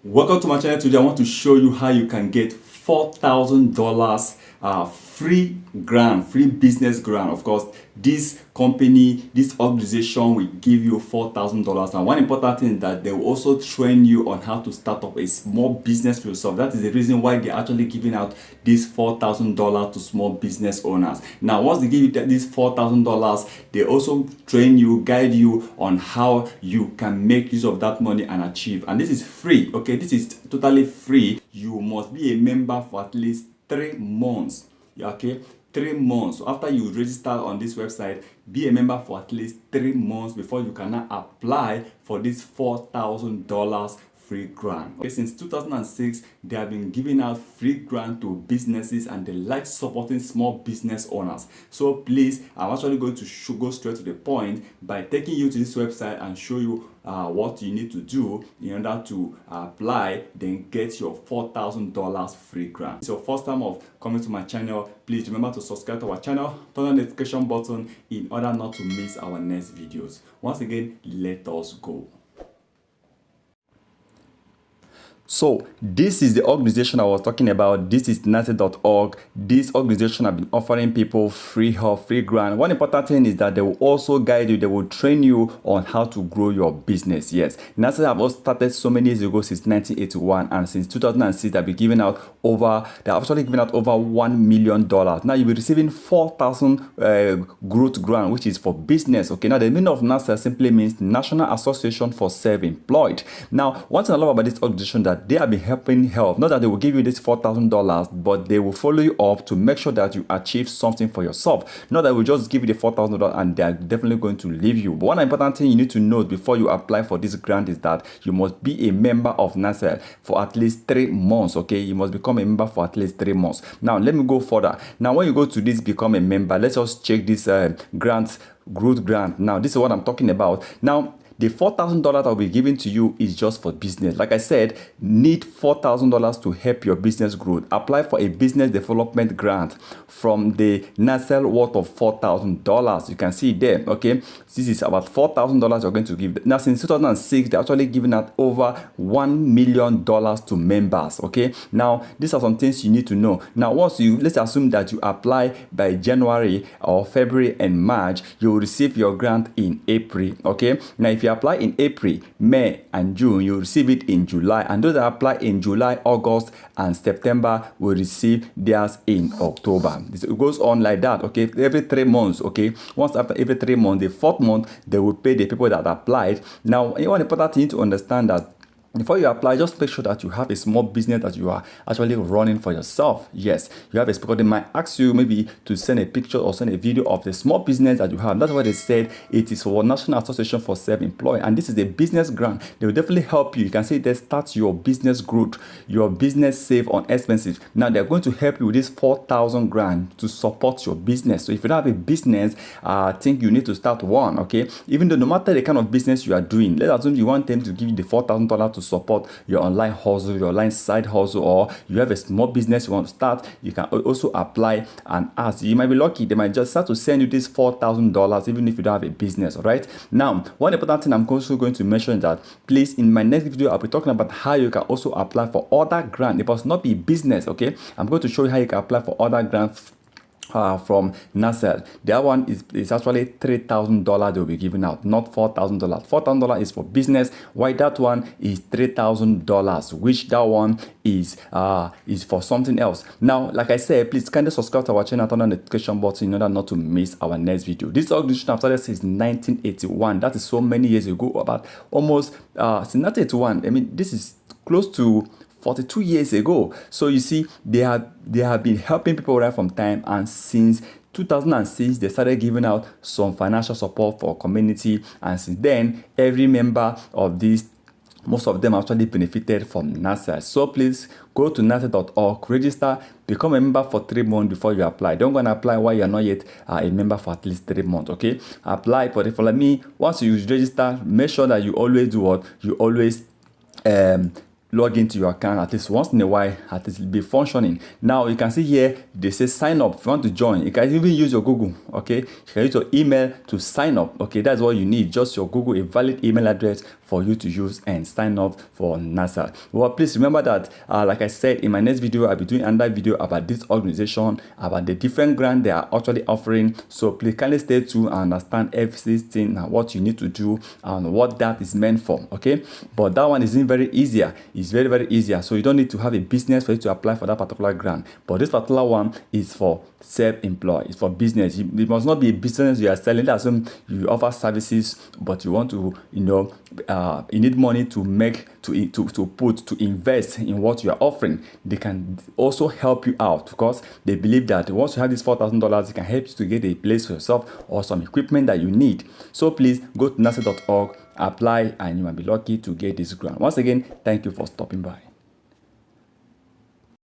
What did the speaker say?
Welcome to my channel. Today I want to show you how you can get $4,000 free grant, free business grant. Of course, this company, this organization will give you $4,000. And one important thing is that they will also train you on how to start up a small business for yourself. That is the reason why they're actually giving out this $4,000 to small business owners. Now, once they give you this $4,000, they also train you, guide you on how you can make use of that money and achieve. And this is free, okay? This is totally free. You must be a member for at least 3 months, okay? 3 months. So after you register on this website, be a member for at least 3 months before you can now apply for this $4,000 free grant. Okay, since 2006, they have been giving out free grant to businesses and they like supporting small business owners. So please, I'm actually going to go straight to the point by taking you to this website and show you what you need to do in order to apply, then get your $4,000 free grant. It's your first time of coming to my channel. Please remember to subscribe to our channel, turn on the notification button in order not to miss our next videos. Once again, let us go. So this is the organization I was talking about. This is nasa.org. This organization have been offering people free help, free grant. One important thing is that they will also guide you. They will train you on how to grow your business. Yes, NASA have also started so many years ago, since 1981, and since 2006 they've been giving out over. They're actually giving out over $1 million. Now you'll be receiving 4,000 growth grant, which is for business. Okay. Now the meaning of NASA simply means National Association for Self-Employed. Now, one thing I love about this organization that they have been help. Not that they will give you this $4,000, but they will follow you up to make sure that you achieve something for yourself. Not that they will just give you the $4,000 and they are definitely going to leave you. But one important thing you need to know before you apply for this grant is that you must be a member of NASA for at least 3 months. Okay, you must become a member for at least 3 months. Now let me go further. Now when you go to this become a member, let's just check this growth grant. Now this is what I'm talking about. Now the $4,000 I'll be giving to you is just for business. Like I said, need $4,000 to help your business grow. Apply for a business development grant from the NASA worth of $4,000. You can see it there. Okay, this is about $4,000 you're going to give. Now since 2006, they're actually giving out over $1 million to members. Okay, now these are some things you need to know. Now once let's assume that you apply by January or February and March, you will receive your grant in April. Okay, now if you apply in April, May and June, you receive it in July, and those that apply in July, August and September will receive theirs in October. It goes on like that. Okay, every 3 months. Okay, once after every 3 months, the 4th month they will pay the people that applied. Now one important thing to understand that before you apply, just make sure that you have a small business that you are actually running for yourself. Yes, you have a, because they might ask you maybe to send a picture or send a video of the small business that you have. That's why they said it is for National Association for Self-Employed, and this is a business grant. They will definitely help you. You can say they start your business growth, your business save on expenses. Now they're going to help you with this 4,000 grant to support your business. So if you don't have a business, I think you need to start one. Okay, even though no matter the kind of business you are doing, let's assume you want them to give you the $4,000 to support your online hustle, your online side hustle, or you have a small business you want to start, you can also apply and ask. You might be lucky, they might just start to send you this $4,000 even if you don't have a business. All right, now one important thing I'm also going to mention is that please, in my next video I'll be talking about how you can also apply for other grants. It must not be business. Okay, I'm going to show you how you can apply for other grants from NASA. The other one is actually $3,000 they'll be giving out, not $4,000. $4,000 is for business, while that one is $3,000, which that one is for something else. Now, like I said, please kindly subscribe to our channel, turn on the notification button in order not to miss our next video. This organization I've started since 1981. That is so many years ago, about almost since 1981. I mean, this is close to 42 years ago. So you see, they have been helping people right from time, and since 2006 they started giving out some financial support for community, and since then every member of this, most of them actually benefited from NASA. So please go to nasa.org, register, become a member for 3 months before you apply. Don't go and apply while you're not yet a member for at least 3 months. Okay, apply for it. For like me, once you register, make sure that you always do what? You always log into your account at least once in a while, at least be functioning. Now you can see here they say sign up. If you want to join, you can even use your Google. Okay, you can use your email to sign up. Okay, that's what you need, just your Google, a valid email address for you to use and sign up for NASA. Well, please remember that, like I said, in my next video, I'll be doing another video about this organization, about the different grants they are actually offering. So please kindly stay tuned and understand everything and what you need to do and what that is meant for. Okay, but that one isn't very easier. It's very, very easier. So you don't need to have a business for you to apply for that particular grant. But this particular one is for self-employed. It's for business. It must not be a business you are selling. That's when you offer services, but you want to, you need money to make, to invest in what you are offering. They can also help you out because they believe that once you have this $4,000, it can help you to get a place for yourself or some equipment that you need. So please go to nasa.org, apply, and you might be lucky to get this grant. Once again, thank you for stopping by.